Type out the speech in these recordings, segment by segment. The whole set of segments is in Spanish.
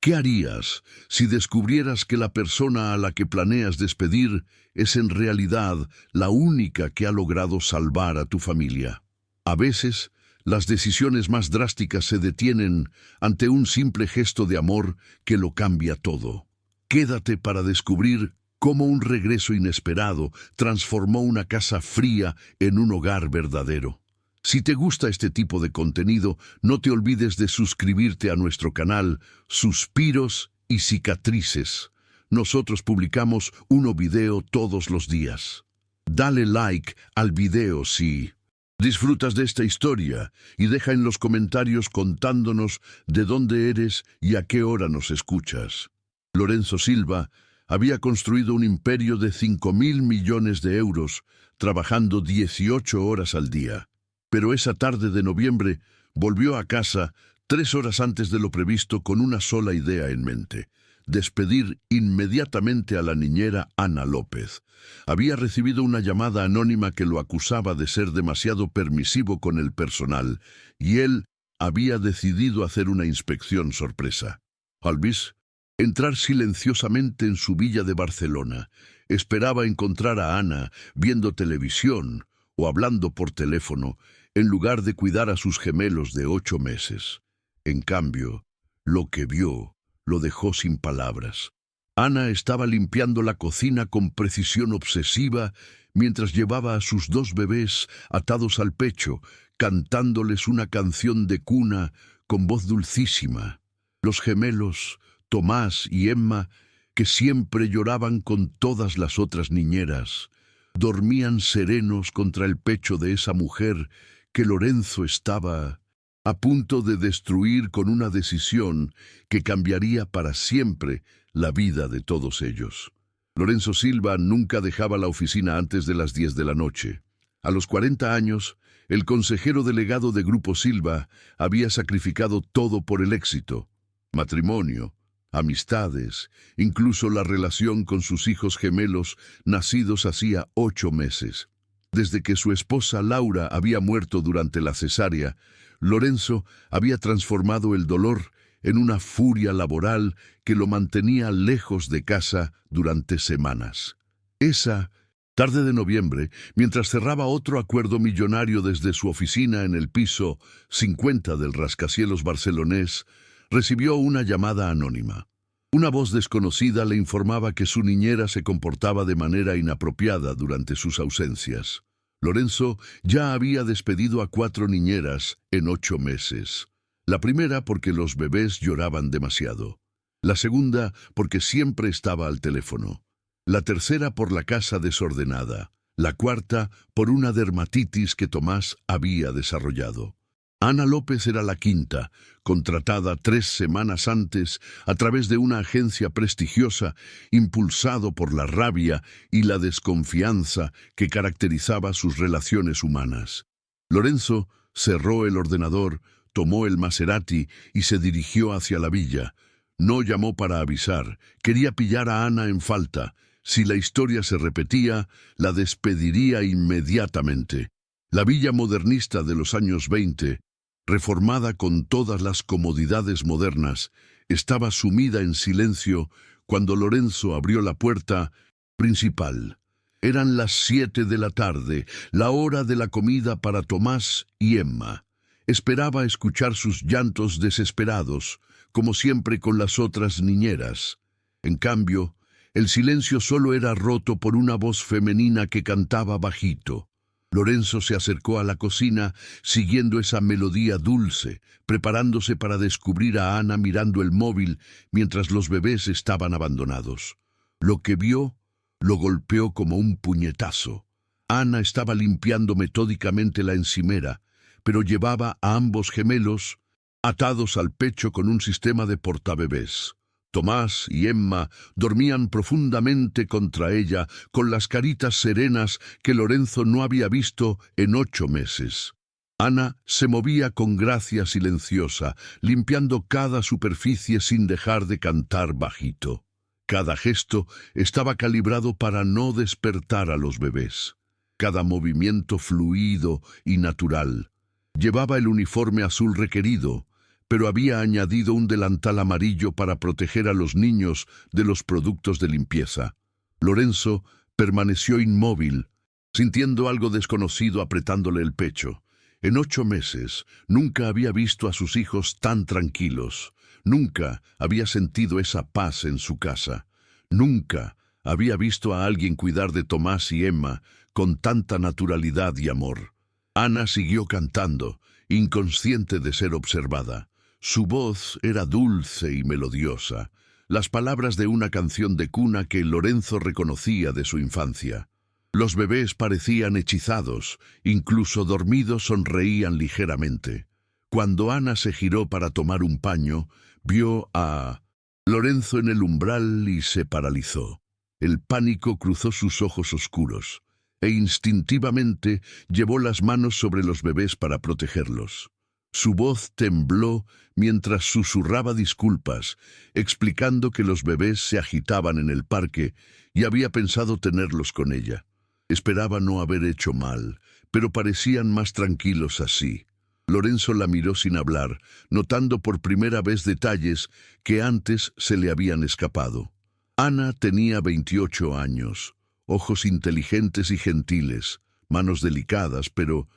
¿Qué harías si descubrieras que la persona a la que planeas despedir es en realidad la única que ha logrado salvar a tu familia? A veces, las decisiones más drásticas se detienen ante un simple gesto de amor que lo cambia todo. Quédate para descubrir cómo un regreso inesperado transformó una casa fría en un hogar verdadero. Si te gusta este tipo de contenido, no te olvides de suscribirte a nuestro canal Suspiros y Cicatrices. Nosotros publicamos un video todos los días. Dale like al video si disfrutas de esta historia y deja en los comentarios contándonos de dónde eres y a qué hora nos escuchas. Lorenzo Silva había construido un imperio de 5.000 millones de euros, trabajando 18 horas al día. Pero esa tarde de noviembre volvió a casa 3 horas antes de lo previsto con una sola idea en mente: despedir inmediatamente a la niñera Ana López. Había recibido una llamada anónima que lo acusaba de ser demasiado permisivo con el personal, y él había decidido hacer una inspección sorpresa. Alvis, entrar silenciosamente en su villa de Barcelona, esperaba encontrar a Ana viendo televisión o hablando por teléfono, en lugar de cuidar a sus gemelos de 8 meses. En cambio, lo que vio lo dejó sin palabras. Ana estaba limpiando la cocina con precisión obsesiva mientras llevaba a sus 2 bebés atados al pecho, cantándoles una canción de cuna con voz dulcísima. Los gemelos, Tomás y Emma, que siempre lloraban con todas las otras niñeras, dormían serenos contra el pecho de esa mujer que Lorenzo estaba a punto de destruir con una decisión que cambiaría para siempre la vida de todos ellos. Lorenzo Silva nunca dejaba la oficina antes de las 10 de la noche. A los 40 años, el consejero delegado de Grupo Silva había sacrificado todo por el éxito: matrimonio, amistades, incluso la relación con sus hijos gemelos nacidos hacía 8 meses. Desde que su esposa Laura había muerto durante la cesárea, Lorenzo había transformado el dolor en una furia laboral que lo mantenía lejos de casa durante semanas. Esa tarde de noviembre, mientras cerraba otro acuerdo millonario desde su oficina en el piso 50 del rascacielos barcelonés, recibió una llamada anónima. Una voz desconocida le informaba que su niñera se comportaba de manera inapropiada durante sus ausencias. Lorenzo ya había despedido a 4 niñeras en 8 meses. La primera porque los bebés lloraban demasiado. La segunda porque siempre estaba al teléfono. La tercera por la casa desordenada. La cuarta por una dermatitis que Tomás había desarrollado. Ana López era la quinta, contratada 3 semanas antes a través de una agencia prestigiosa, impulsado por la rabia y la desconfianza que caracterizaba sus relaciones humanas. Lorenzo cerró el ordenador, tomó el Maserati y se dirigió hacia la villa. No llamó para avisar, quería pillar a Ana en falta. Si la historia se repetía, la despediría inmediatamente. La villa modernista de los años 20, reformada con todas las comodidades modernas, estaba sumida en silencio cuando Lorenzo abrió la puerta principal. Eran las 7 de la tarde, la hora de la comida para Tomás y Emma. Esperaba escuchar sus llantos desesperados, como siempre con las otras niñeras. En cambio, el silencio solo era roto por una voz femenina que cantaba bajito. Lorenzo se acercó a la cocina siguiendo esa melodía dulce, preparándose para descubrir a Ana mirando el móvil mientras los bebés estaban abandonados. Lo que vio lo golpeó como un puñetazo. Ana estaba limpiando metódicamente la encimera, pero llevaba a ambos gemelos atados al pecho con un sistema de portabebés. Tomás y Emma dormían profundamente contra ella, con las caritas serenas que Lorenzo no había visto en 8 meses. Ana se movía con gracia silenciosa, limpiando cada superficie sin dejar de cantar bajito. Cada gesto estaba calibrado para no despertar a los bebés. Cada movimiento fluido y natural. Llevaba el uniforme azul requerido, pero había añadido un delantal amarillo para proteger a los niños de los productos de limpieza. Lorenzo permaneció inmóvil, sintiendo algo desconocido apretándole el pecho. En 8 meses nunca había visto a sus hijos tan tranquilos. Nunca había sentido esa paz en su casa. Nunca había visto a alguien cuidar de Tomás y Emma con tanta naturalidad y amor. Ana siguió cantando, inconsciente de ser observada. Su voz era dulce y melodiosa, las palabras de una canción de cuna que Lorenzo reconocía de su infancia. Los bebés parecían hechizados, incluso dormidos sonreían ligeramente. Cuando Ana se giró para tomar un paño, vio a Lorenzo en el umbral y se paralizó. El pánico cruzó sus ojos oscuros, e instintivamente llevó las manos sobre los bebés para protegerlos. Su voz tembló mientras susurraba disculpas, explicando que los bebés se agitaban en el parque y había pensado tenerlos con ella. Esperaba no haber hecho mal, pero parecían más tranquilos así. Lorenzo la miró sin hablar, notando por primera vez detalles que antes se le habían escapado. Ana tenía 28 años, ojos inteligentes y gentiles, manos delicadas, pero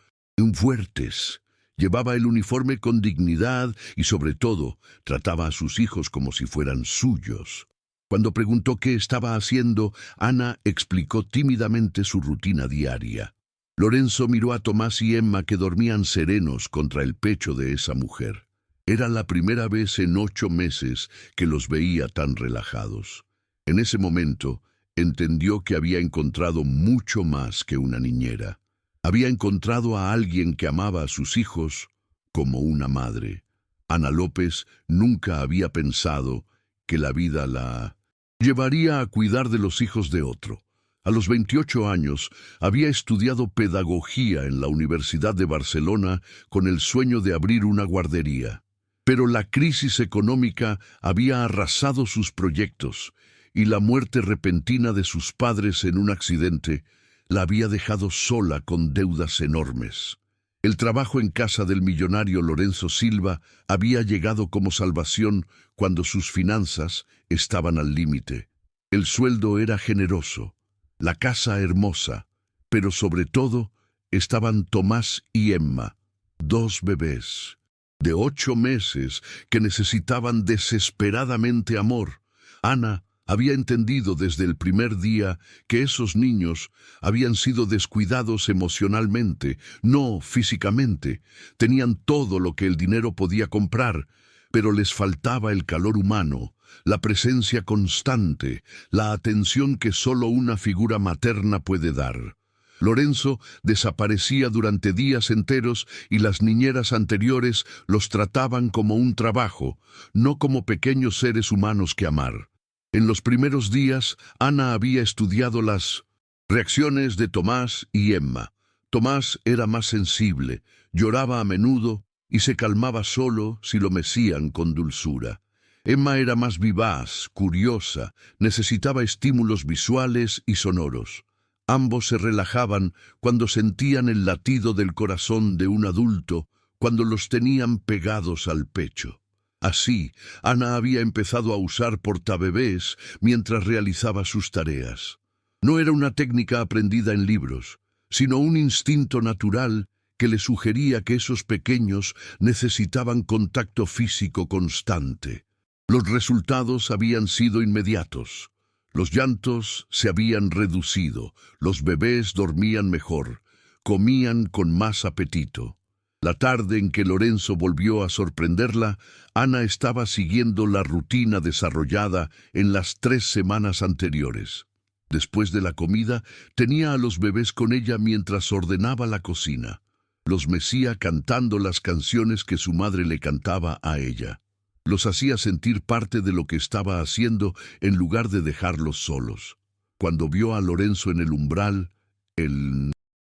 fuertes. Llevaba el uniforme con dignidad y, sobre todo, trataba a sus hijos como si fueran suyos. Cuando preguntó qué estaba haciendo, Ana explicó tímidamente su rutina diaria. Lorenzo miró a Tomás y Emma que dormían serenos contra el pecho de esa mujer. Era la primera vez en 8 meses que los veía tan relajados. En ese momento, entendió que había encontrado mucho más que una niñera. Había encontrado a alguien que amaba a sus hijos como una madre. Ana López nunca había pensado que la vida la llevaría a cuidar de los hijos de otro. A los 28 años había estudiado pedagogía en la Universidad de Barcelona con el sueño de abrir una guardería. Pero la crisis económica había arrasado sus proyectos y la muerte repentina de sus padres en un accidente la había dejado sola con deudas enormes. El trabajo en casa del millonario Lorenzo Silva había llegado como salvación cuando sus finanzas estaban al límite. El sueldo era generoso, la casa hermosa, pero sobre todo estaban Tomás y Emma, 2 bebés de 8 meses que necesitaban desesperadamente amor. Ana había entendido desde el primer día que esos niños habían sido descuidados emocionalmente, no físicamente. Tenían todo lo que el dinero podía comprar, pero les faltaba el calor humano, la presencia constante, la atención que solo una figura materna puede dar. Lorenzo desaparecía durante días enteros y las niñeras anteriores los trataban como un trabajo, no como pequeños seres humanos que amar. En los primeros días, Ana había estudiado las reacciones de Tomás y Emma. Tomás era más sensible, lloraba a menudo y se calmaba solo si lo mecían con dulzura. Emma era más vivaz, curiosa, necesitaba estímulos visuales y sonoros. Ambos se relajaban cuando sentían el latido del corazón de un adulto, cuando los tenían pegados al pecho. Así, Ana había empezado a usar portabebés mientras realizaba sus tareas. No era una técnica aprendida en libros, sino un instinto natural que le sugería que esos pequeños necesitaban contacto físico constante. Los resultados habían sido inmediatos. Los llantos se habían reducido, los bebés dormían mejor, comían con más apetito. La tarde en que Lorenzo volvió a sorprenderla, Ana estaba siguiendo la rutina desarrollada en las 3 semanas anteriores. Después de la comida, tenía a los bebés con ella mientras ordenaba la cocina. Los mecía cantando las canciones que su madre le cantaba a ella. Los hacía sentir parte de lo que estaba haciendo en lugar de dejarlos solos. Cuando vio a Lorenzo en el umbral, el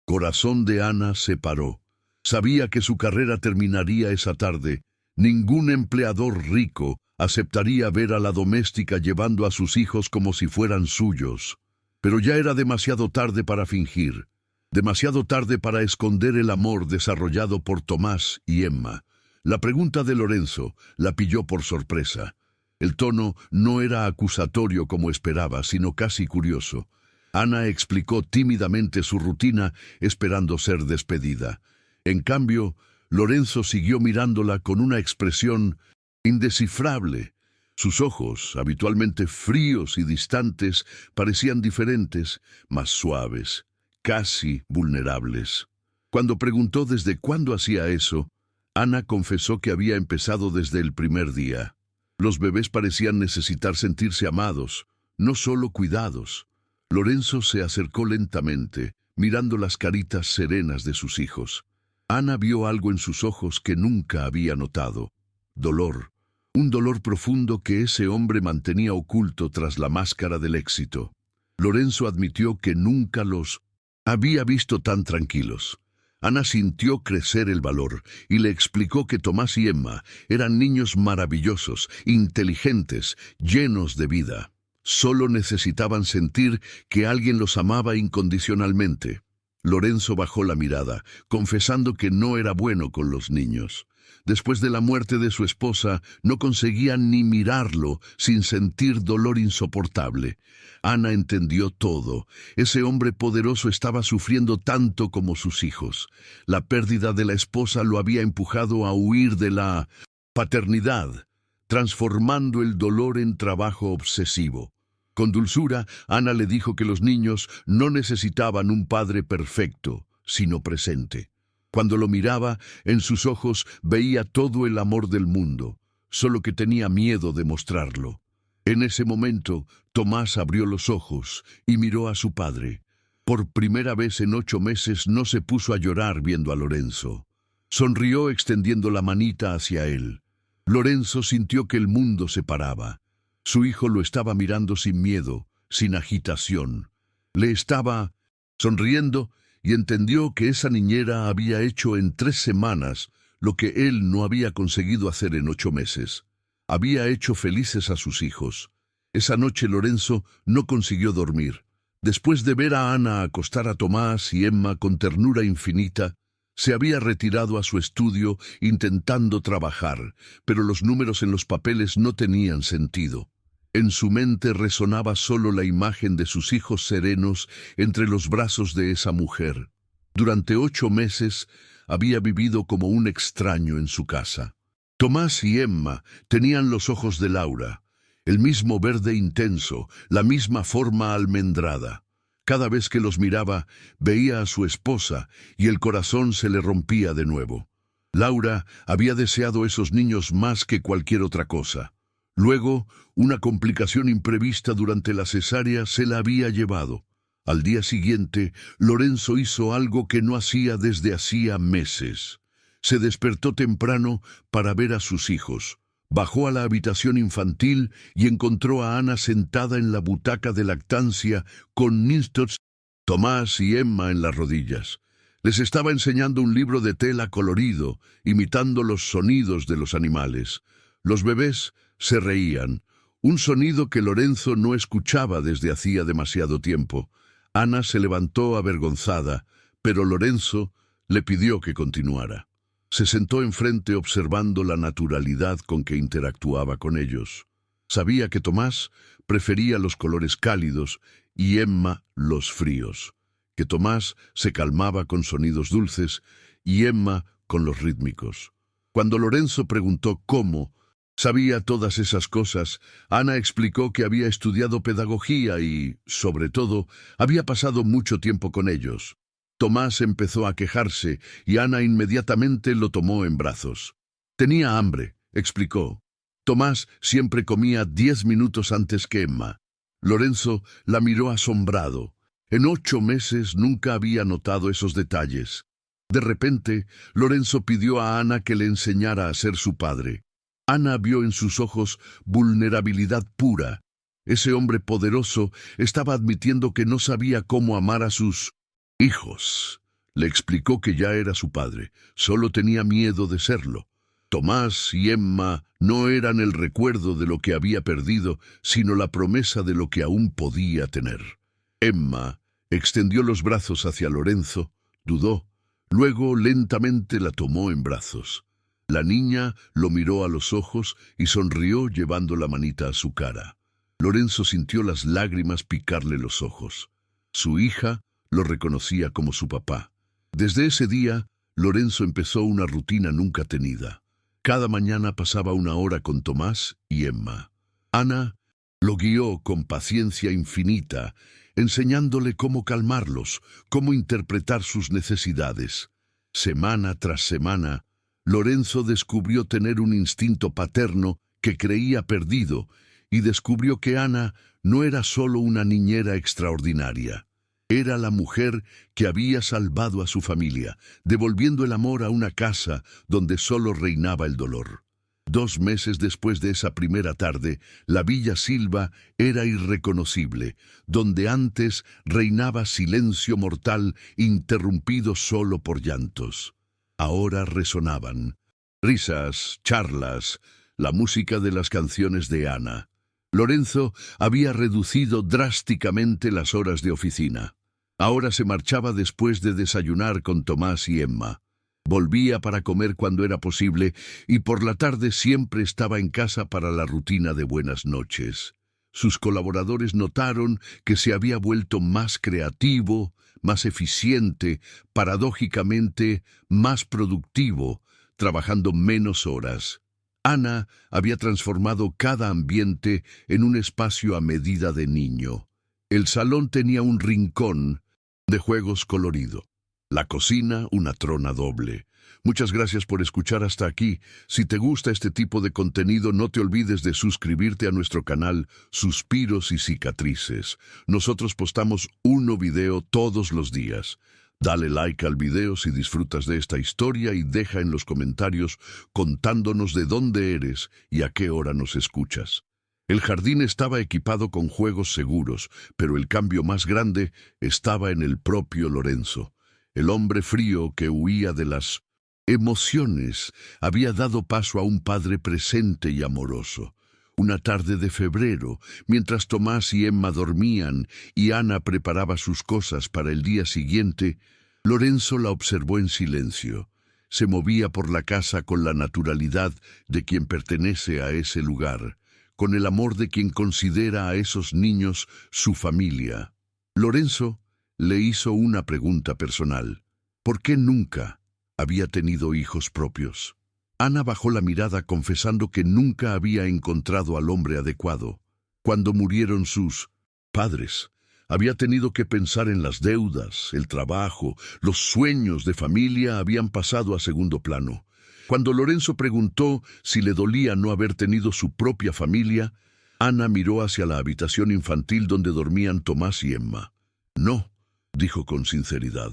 corazón de Ana se paró. Sabía que su carrera terminaría esa tarde. Ningún empleador rico aceptaría ver a la doméstica llevando a sus hijos como si fueran suyos. Pero ya era demasiado tarde para fingir, demasiado tarde para esconder el amor desarrollado por Tomás y Emma. La pregunta de Lorenzo la pilló por sorpresa. El tono no era acusatorio como esperaba, sino casi curioso. Ana explicó tímidamente su rutina, esperando ser despedida. En cambio, Lorenzo siguió mirándola con una expresión indescifrable. Sus ojos, habitualmente fríos y distantes, parecían diferentes, más suaves, casi vulnerables. Cuando preguntó desde cuándo hacía eso, Ana confesó que había empezado desde el primer día. Los bebés parecían necesitar sentirse amados, no solo cuidados. Lorenzo se acercó lentamente, mirando las caritas serenas de sus hijos. Ana vio algo en sus ojos que nunca había notado. Dolor. Un dolor profundo que ese hombre mantenía oculto tras la máscara del éxito. Lorenzo admitió que nunca los había visto tan tranquilos. Ana sintió crecer el valor y le explicó que Tomás y Emma eran niños maravillosos, inteligentes, llenos de vida. Solo necesitaban sentir que alguien los amaba incondicionalmente. Lorenzo bajó la mirada, confesando que no era bueno con los niños. Después de la muerte de su esposa, no conseguía ni mirarlo sin sentir dolor insoportable. Ana entendió todo. Ese hombre poderoso estaba sufriendo tanto como sus hijos. La pérdida de la esposa lo había empujado a huir de la paternidad, transformando el dolor en trabajo obsesivo. Con dulzura, Ana le dijo que los niños no necesitaban un padre perfecto, sino presente. Cuando lo miraba, en sus ojos veía todo el amor del mundo, solo que tenía miedo de mostrarlo. En ese momento, Tomás abrió los ojos y miró a su padre. Por primera vez en 8 meses no se puso a llorar viendo a Lorenzo. Sonrió extendiendo la manita hacia él. Lorenzo sintió que el mundo se paraba. Su hijo lo estaba mirando sin miedo, sin agitación. Le estaba sonriendo y entendió que esa niñera había hecho en 3 semanas lo que él no había conseguido hacer en 8 meses. Había hecho felices a sus hijos. Esa noche Lorenzo no consiguió dormir. Después de ver a Ana acostar a Tomás y Emma con ternura infinita, se había retirado a su estudio intentando trabajar, pero los números en los papeles no tenían sentido. En su mente resonaba solo la imagen de sus hijos serenos entre los brazos de esa mujer. Durante 8 meses había vivido como un extraño en su casa. Tomás y Emma tenían los ojos de Laura, el mismo verde intenso, la misma forma almendrada. Cada vez que los miraba, veía a su esposa y el corazón se le rompía de nuevo. Laura había deseado esos niños más que cualquier otra cosa. Luego, una complicación imprevista durante la cesárea se la había llevado. Al día siguiente, Lorenzo hizo algo que no hacía desde hacía meses. Se despertó temprano para ver a sus hijos. Bajó a la habitación infantil y encontró a Ana sentada en la butaca de lactancia con Nistots, Tomás y Emma en las rodillas. Les estaba enseñando un libro de tela colorido, imitando los sonidos de los animales. Los bebés se reían, un sonido que Lorenzo no escuchaba desde hacía demasiado tiempo. Ana se levantó avergonzada, pero Lorenzo le pidió que continuara. Se sentó enfrente observando la naturalidad con que interactuaba con ellos. Sabía que Tomás prefería los colores cálidos y Emma los fríos, que Tomás se calmaba con sonidos dulces y Emma con los rítmicos. Cuando Lorenzo preguntó cómo sabía todas esas cosas, Ana explicó que había estudiado pedagogía y, sobre todo, había pasado mucho tiempo con ellos. Tomás empezó a quejarse y Ana inmediatamente lo tomó en brazos. Tenía hambre, explicó. Tomás siempre comía 10 minutos antes que Emma. Lorenzo la miró asombrado. En 8 meses nunca había notado esos detalles. De repente, Lorenzo pidió a Ana que le enseñara a ser su padre. Ana vio en sus ojos vulnerabilidad pura. Ese hombre poderoso estaba admitiendo que no sabía cómo amar a sus hijos. Le explicó que ya era su padre, solo tenía miedo de serlo. Tomás y Emma no eran el recuerdo de lo que había perdido, sino la promesa de lo que aún podía tener. Emma extendió los brazos hacia Lorenzo, dudó, luego lentamente la tomó en brazos. La niña lo miró a los ojos y sonrió llevando la manita a su cara. Lorenzo sintió las lágrimas picarle los ojos. Su hija lo reconocía como su papá. Desde ese día, Lorenzo empezó una rutina nunca tenida. Cada mañana pasaba una hora con Tomás y Emma. Ana lo guió con paciencia infinita, enseñándole cómo calmarlos, cómo interpretar sus necesidades. Semana tras semana, Lorenzo descubrió tener un instinto paterno que creía perdido y descubrió que Ana no era solo una niñera extraordinaria. Era la mujer que había salvado a su familia, devolviendo el amor a una casa donde solo reinaba el dolor. 2 meses después de esa primera tarde, la Villa Silva era irreconocible, donde antes reinaba silencio mortal interrumpido solo por llantos. Ahora resonaban risas, charlas, la música de las canciones de Ana. Lorenzo había reducido drásticamente las horas de oficina. Ahora se marchaba después de desayunar con Tomás y Emma. Volvía para comer cuando era posible y por la tarde siempre estaba en casa para la rutina de buenas noches. Sus colaboradores notaron que se había vuelto más creativo, más eficiente, paradójicamente más productivo, trabajando menos horas. Ana había transformado cada ambiente en un espacio a medida de niño. El salón tenía un rincón de juegos colorido. La cocina, una trona doble. Muchas gracias por escuchar hasta aquí. Si te gusta este tipo de contenido, no te olvides de suscribirte a nuestro canal Suspiros y Cicatrices. Nosotros postamos un nuevo video todos los días. Dale like al video si disfrutas de esta historia y deja en los comentarios contándonos de dónde eres y a qué hora nos escuchas. El jardín estaba equipado con juegos seguros, pero el cambio más grande estaba en el propio Lorenzo. El hombre frío que huía de las emociones había dado paso a un padre presente y amoroso. Una tarde de febrero, mientras Tomás y Emma dormían y Ana preparaba sus cosas para el día siguiente, Lorenzo la observó en silencio. Se movía por la casa con la naturalidad de quien pertenece a ese lugar, con el amor de quien considera a esos niños su familia. Lorenzo le hizo una pregunta personal. ¿Por qué nunca había tenido hijos propios? Ana bajó la mirada confesando que nunca había encontrado al hombre adecuado. Cuando murieron sus padres, había tenido que pensar en las deudas, el trabajo, los sueños de familia habían pasado a segundo plano. Cuando Lorenzo preguntó si le dolía no haber tenido su propia familia, Ana miró hacia la habitación infantil donde dormían Tomás y Emma. No, dijo con sinceridad.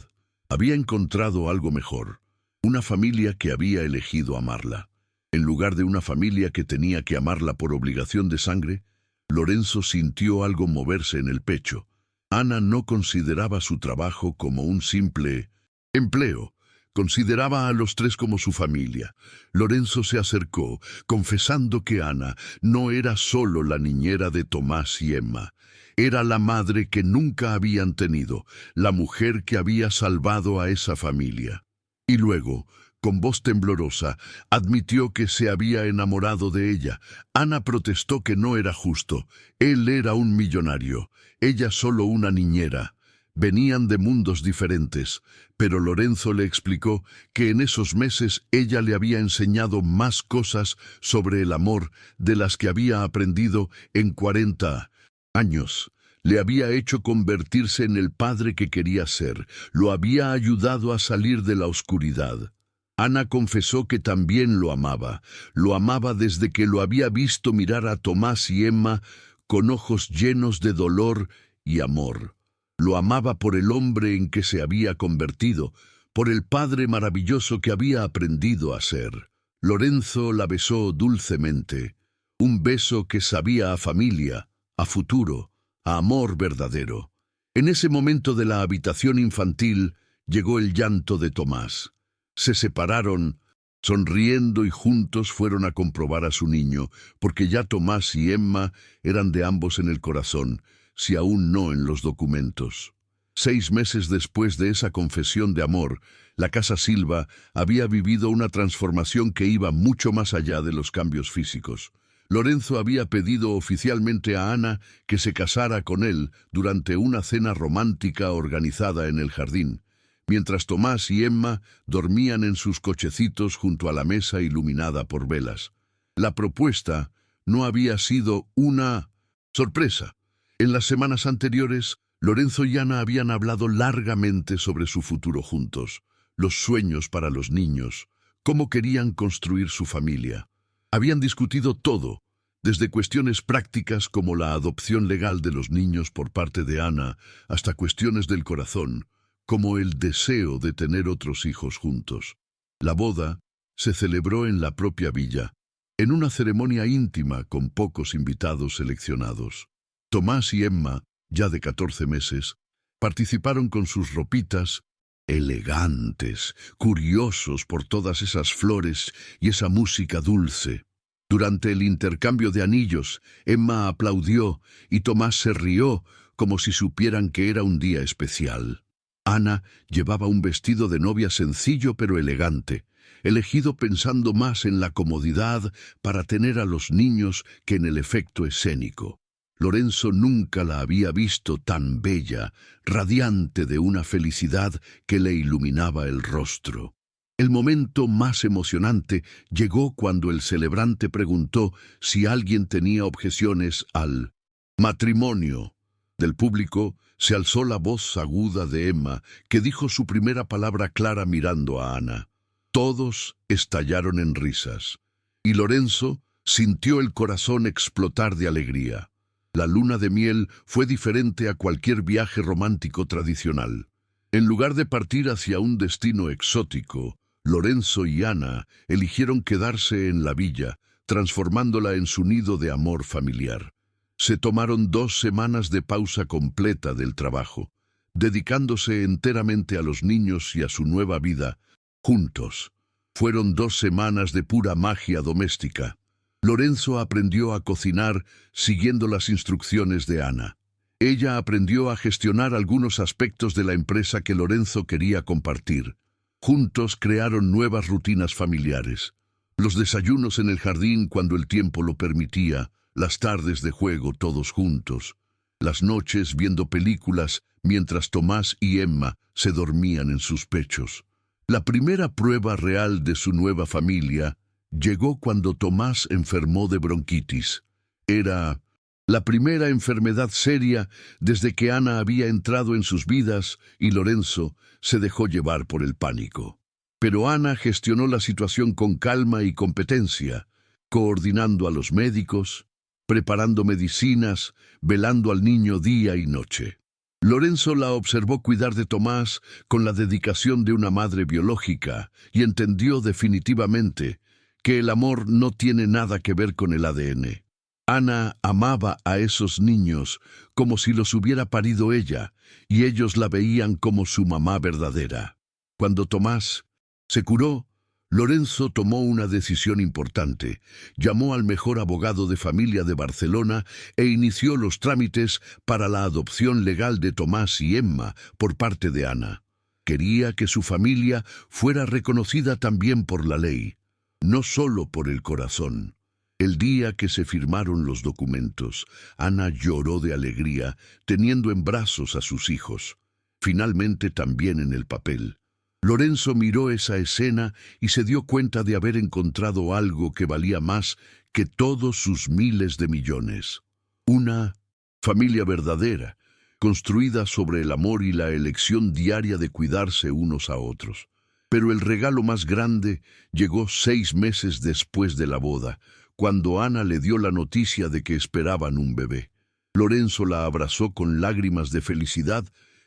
Había encontrado algo mejor, una familia que había elegido amarla. En lugar de una familia que tenía que amarla por obligación de sangre, Lorenzo sintió algo moverse en el pecho. Ana no consideraba su trabajo como un simple empleo. Consideraba a los tres como su familia. Lorenzo se acercó, confesando que Ana no era solo la niñera de Tomás y Emma. Era la madre que nunca habían tenido, la mujer que había salvado a esa familia. Y luego, con voz temblorosa, admitió que se había enamorado de ella. Ana protestó que no era justo. Él era un millonario, ella solo una niñera. Venían de mundos diferentes, pero Lorenzo le explicó que en esos meses ella le había enseñado más cosas sobre el amor de las que había aprendido en 40 años. Le había hecho convertirse en el padre que quería ser, lo había ayudado a salir de la oscuridad. Ana confesó que también lo amaba desde que lo había visto mirar a Tomás y Emma con ojos llenos de dolor y amor. Lo amaba por el hombre en que se había convertido, por el padre maravilloso que había aprendido a ser. Lorenzo la besó dulcemente, un beso que sabía a familia, a futuro, a amor verdadero. En ese momento de la habitación infantil llegó el llanto de Tomás. Se separaron, sonriendo y juntos fueron a comprobar a su niño, porque ya Tomás y Emma eran de ambos en el corazón, si aún no en los documentos. 6 meses después de esa confesión de amor, la Casa Silva había vivido una transformación que iba mucho más allá de los cambios físicos. Lorenzo había pedido oficialmente a Ana que se casara con él durante una cena romántica organizada en el jardín, mientras Tomás y Emma dormían en sus cochecitos junto a la mesa iluminada por velas. La propuesta no había sido una sorpresa. En las semanas anteriores, Lorenzo y Ana habían hablado largamente sobre su futuro juntos, los sueños para los niños, cómo querían construir su familia. Habían discutido todo, desde cuestiones prácticas como la adopción legal de los niños por parte de Ana, hasta cuestiones del corazón, como el deseo de tener otros hijos juntos. La boda se celebró en la propia villa, en una ceremonia íntima con pocos invitados seleccionados. Tomás y Emma, ya de 14 meses, participaron con sus ropitas elegantes, curiosos por todas esas flores y esa música dulce. Durante el intercambio de anillos, Emma aplaudió y Tomás se rió como si supieran que era un día especial. Ana llevaba un vestido de novia sencillo pero elegante, elegido pensando más en la comodidad para tener a los niños que en el efecto escénico. Lorenzo nunca la había visto tan bella, radiante de una felicidad que le iluminaba el rostro. El momento más emocionante llegó cuando el celebrante preguntó si alguien tenía objeciones al matrimonio. Del público se alzó la voz aguda de Emma, que dijo su primera palabra clara mirando a Ana. Todos estallaron en risas, y Lorenzo sintió el corazón explotar de alegría. La luna de miel fue diferente a cualquier viaje romántico tradicional. En lugar de partir hacia un destino exótico, Lorenzo y Ana eligieron quedarse en la villa, transformándola en su nido de amor familiar. Se tomaron 2 semanas de pausa completa del trabajo, dedicándose enteramente a los niños y a su nueva vida, juntos. Fueron 2 semanas de pura magia doméstica. Lorenzo aprendió a cocinar siguiendo las instrucciones de Ana. Ella aprendió a gestionar algunos aspectos de la empresa que Lorenzo quería compartir. Juntos crearon nuevas rutinas familiares. Los desayunos en el jardín cuando el tiempo lo permitía, las tardes de juego todos juntos, las noches viendo películas mientras Tomás y Emma se dormían en sus pechos. La primera prueba real de su nueva familia llegó cuando Tomás enfermó de bronquitis. Era la primera enfermedad seria desde que Ana había entrado en sus vidas y Lorenzo se dejó llevar por el pánico. Pero Ana gestionó la situación con calma y competencia, coordinando a los médicos, preparando medicinas, velando al niño día y noche. Lorenzo la observó cuidar de Tomás con la dedicación de una madre biológica y entendió definitivamente que el amor no tiene nada que ver con el ADN. Ana amaba a esos niños como si los hubiera parido ella, y ellos la veían como su mamá verdadera. Cuando Tomás se curó, Lorenzo tomó una decisión importante. Llamó al mejor abogado de familia de Barcelona e inició los trámites para la adopción legal de Tomás y Emma por parte de Ana. Quería que su familia fuera reconocida también por la ley, no solo por el corazón. El día que se firmaron los documentos, Ana lloró de alegría, teniendo en brazos a sus hijos. Finalmente también en el papel. Lorenzo miró esa escena y se dio cuenta de haber encontrado algo que valía más que todos sus miles de millones. Una familia verdadera, construida sobre el amor y la elección diaria de cuidarse unos a otros. Pero el regalo más grande llegó 6 meses después de la boda, cuando Ana le dio la noticia de que esperaban un bebé. Lorenzo la abrazó con lágrimas de felicidad,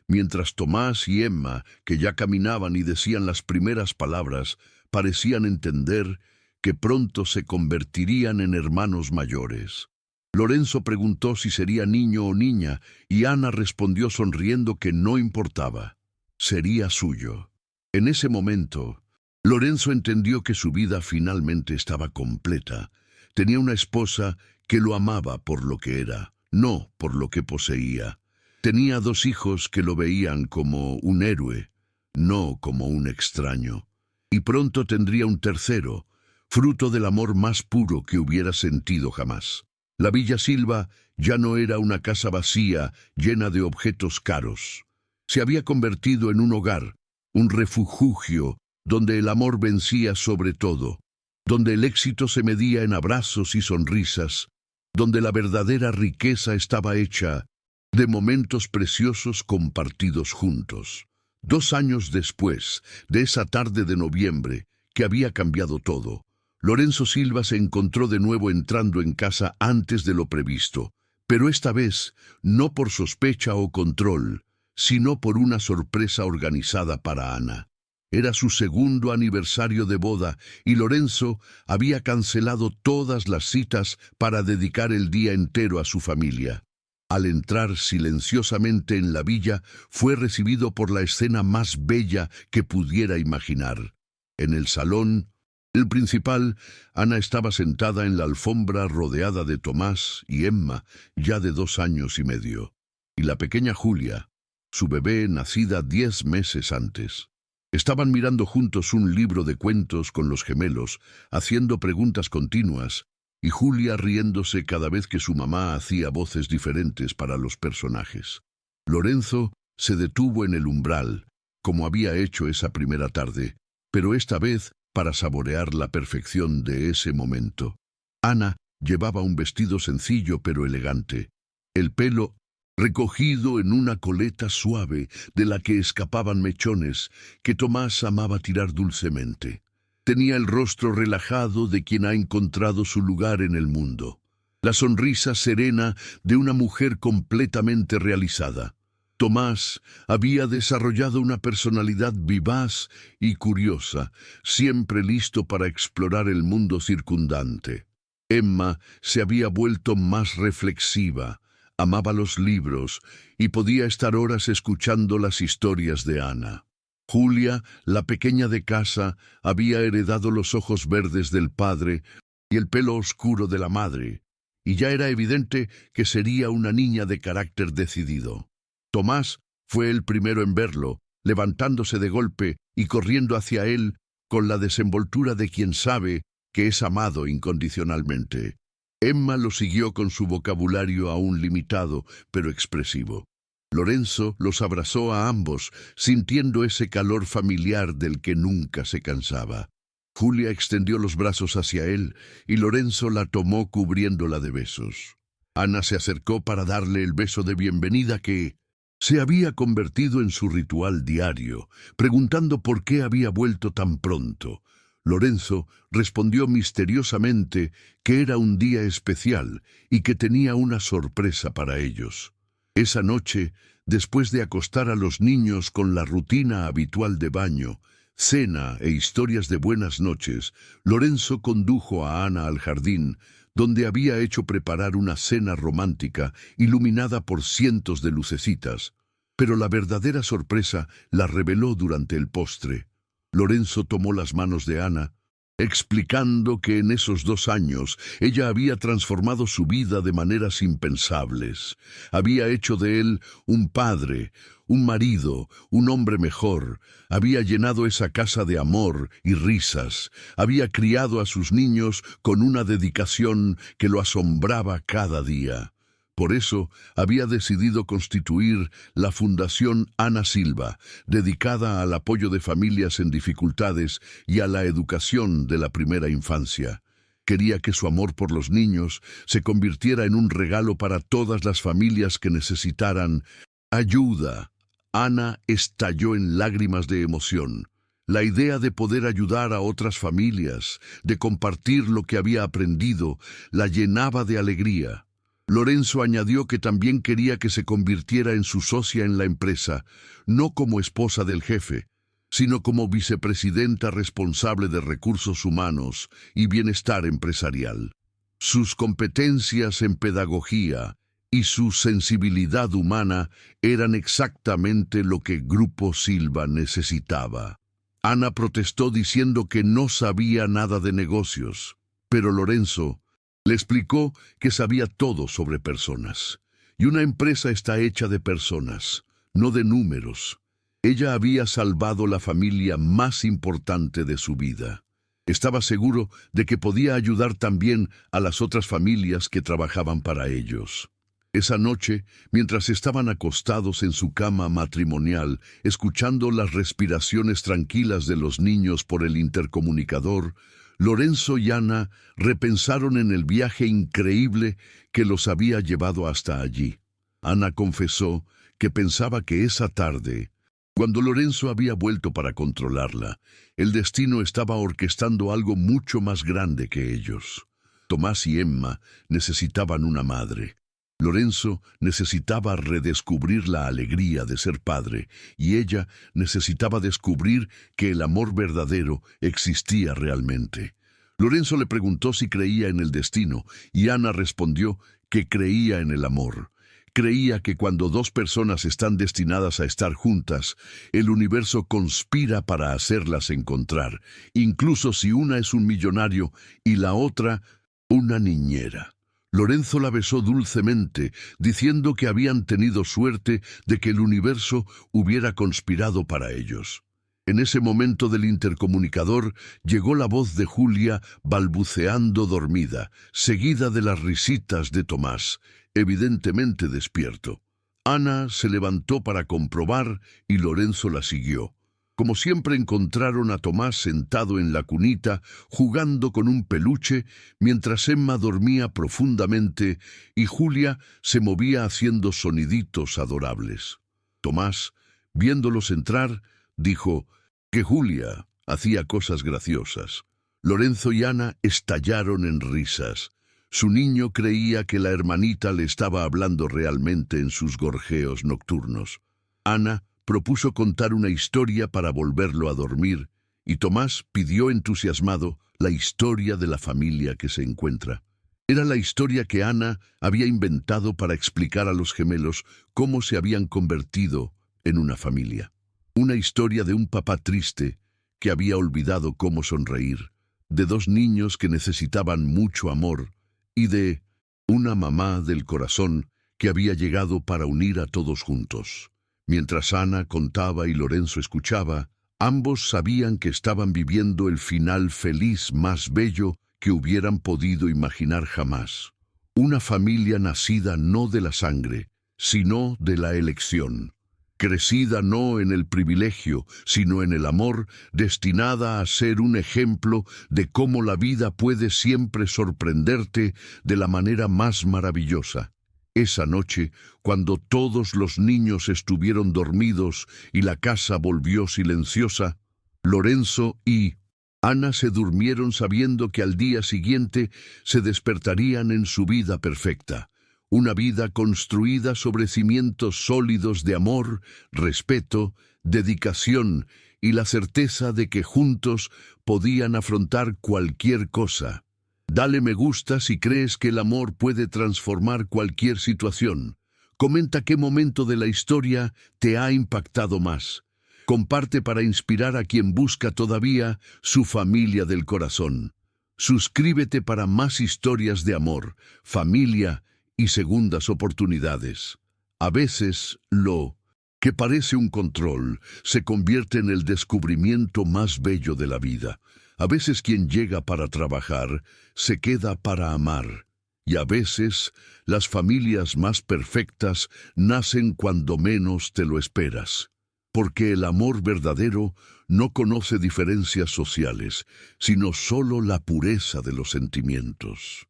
mientras Tomás y Emma, que ya caminaban y decían las primeras palabras, parecían entender que pronto se convertirían en hermanos mayores. Lorenzo preguntó si sería niño o niña, y Ana respondió sonriendo que no importaba. Sería suyo. En ese momento, Lorenzo entendió que su vida finalmente estaba completa. Tenía una esposa que lo amaba por lo que era, no por lo que poseía. Tenía 2 hijos que lo veían como un héroe, no como un extraño. Y pronto tendría un tercero, fruto del amor más puro que hubiera sentido jamás. La Villa Silva ya no era una casa vacía llena de objetos caros. Se había convertido en un hogar, un refugio donde el amor vencía sobre todo, donde el éxito se medía en abrazos y sonrisas, donde la verdadera riqueza estaba hecha de momentos preciosos compartidos juntos. 2 años después de esa tarde de noviembre que había cambiado todo, Lorenzo Silva se encontró de nuevo entrando en casa antes de lo previsto, pero esta vez no por sospecha o control, sino por una sorpresa organizada para Ana. Era su segundo aniversario de boda y Lorenzo había cancelado todas las citas para dedicar el día entero a su familia. Al entrar silenciosamente en la villa, fue recibido por la escena más bella que pudiera imaginar. En el salón, el principal, Ana estaba sentada en la alfombra rodeada de Tomás y Emma, ya de 2 años y medio, y la pequeña Julia, su bebé nacida 10 meses antes. Estaban mirando juntos un libro de cuentos con los gemelos, haciendo preguntas continuas, y Julia riéndose cada vez que su mamá hacía voces diferentes para los personajes. Lorenzo se detuvo en el umbral, como había hecho esa primera tarde, pero esta vez para saborear la perfección de ese momento. Ana llevaba un vestido sencillo pero elegante, el pelo recogido en una coleta suave de la que escapaban mechones que Tomás amaba tirar dulcemente. Tenía el rostro relajado de quien ha encontrado su lugar en el mundo, la sonrisa serena de una mujer completamente realizada. Tomás había desarrollado una personalidad vivaz y curiosa, siempre listo para explorar el mundo circundante. Emma se había vuelto más reflexiva, amaba los libros y podía estar horas escuchando las historias de Ana. Julia, la pequeña de casa, había heredado los ojos verdes del padre y el pelo oscuro de la madre, y ya era evidente que sería una niña de carácter decidido. Tomás fue el primero en verlo, levantándose de golpe y corriendo hacia él con la desenvoltura de quien sabe que es amado incondicionalmente. Emma lo siguió con su vocabulario aún limitado, pero expresivo. Lorenzo los abrazó a ambos, sintiendo ese calor familiar del que nunca se cansaba. Julia extendió los brazos hacia él y Lorenzo la tomó cubriéndola de besos. Ana se acercó para darle el beso de bienvenida que se había convertido en su ritual diario, preguntando por qué había vuelto tan pronto. Lorenzo respondió misteriosamente que era un día especial y que tenía una sorpresa para ellos. Esa noche, después de acostar a los niños con la rutina habitual de baño, cena e historias de buenas noches, Lorenzo condujo a Ana al jardín, donde había hecho preparar una cena romántica iluminada por cientos de lucecitas. Pero la verdadera sorpresa la reveló durante el postre. Lorenzo tomó las manos de Ana, explicando que en esos 2 años ella había transformado su vida de maneras impensables. Había hecho de él un padre, un marido, un hombre mejor. Había llenado esa casa de amor y risas. Había criado a sus niños con una dedicación que lo asombraba cada día. Por eso había decidido constituir la Fundación Ana Silva, dedicada al apoyo de familias en dificultades y a la educación de la primera infancia. Quería que su amor por los niños se convirtiera en un regalo para todas las familias que necesitaran ayuda. Ana estalló en lágrimas de emoción. La idea de poder ayudar a otras familias, de compartir lo que había aprendido, la llenaba de alegría. Lorenzo añadió que también quería que se convirtiera en su socia en la empresa, no como esposa del jefe, sino como vicepresidenta responsable de recursos humanos y bienestar empresarial. Sus competencias en pedagogía y su sensibilidad humana eran exactamente lo que Grupo Silva necesitaba. Ana protestó diciendo que no sabía nada de negocios, pero Lorenzo le explicó que sabía todo sobre personas, Y una empresa está hecha de personas, no de números. Ella había salvado la familia más importante de su vida. Estaba seguro de que podía ayudar también a las otras familias que trabajaban para ellos. Esa noche, mientras estaban acostados en su cama matrimonial, escuchando las respiraciones tranquilas de los niños por el intercomunicador, Lorenzo y Ana repensaron en el viaje increíble que los había llevado hasta allí. Ana confesó que pensaba que esa tarde, cuando Lorenzo había vuelto para controlarla, el destino estaba orquestando algo mucho más grande que ellos. Tomás y Emma necesitaban una madre. Lorenzo necesitaba redescubrir la alegría de ser padre, y ella necesitaba descubrir que el amor verdadero existía realmente. Lorenzo le preguntó si creía en el destino, y Ana respondió que creía en el amor. Creía que cuando dos personas están destinadas a estar juntas, el universo conspira para hacerlas encontrar, incluso si una es un millonario y la otra una niñera. Lorenzo la besó dulcemente, diciendo que habían tenido suerte de que el universo hubiera conspirado para ellos. En ese momento del intercomunicador llegó la voz de Julia balbuceando dormida, seguida de las risitas de Tomás, evidentemente despierto. Ana se levantó para comprobar y Lorenzo la siguió. Como siempre encontraron a Tomás sentado en la cunita, jugando con un peluche, mientras Emma dormía profundamente y Julia se movía haciendo soniditos adorables. Tomás, viéndolos entrar, dijo que Julia hacía cosas graciosas. Lorenzo y Ana estallaron en risas. Su niño creía que la hermanita le estaba hablando realmente en sus gorjeos nocturnos. Ana propuso contar una historia para volverlo a dormir, y Tomás pidió entusiasmado la historia de la familia que se encuentra. Era la historia que Ana había inventado para explicar a los gemelos cómo se habían convertido en una familia. Una historia de un papá triste que había olvidado cómo sonreír, de dos niños que necesitaban mucho amor y de una mamá del corazón que había llegado para unir a todos juntos. Mientras Ana contaba y Lorenzo escuchaba, ambos sabían que estaban viviendo el final feliz más bello que hubieran podido imaginar jamás. Una familia nacida no de la sangre, sino de la elección. Crecida no en el privilegio, sino en el amor, destinada a ser un ejemplo de cómo la vida puede siempre sorprenderte de la manera más maravillosa. Esa noche, cuando todos los niños estuvieron dormidos y la casa volvió silenciosa, Lorenzo y Ana se durmieron sabiendo que al día siguiente se despertarían en su vida perfecta. Una vida construida sobre cimientos sólidos de amor, respeto, dedicación y la certeza de que juntos podían afrontar cualquier cosa. Dale me gusta si crees que el amor puede transformar cualquier situación. Comenta qué momento de la historia te ha impactado más. Comparte para inspirar a quien busca todavía su familia del corazón. Suscríbete para más historias de amor, familia y segundas oportunidades. A veces lo que parece un control se convierte en el descubrimiento más bello de la vida. A veces quien llega para trabajar se queda para amar. Y a veces las familias más perfectas nacen cuando menos te lo esperas. Porque el amor verdadero no conoce diferencias sociales, sino solo la pureza de los sentimientos.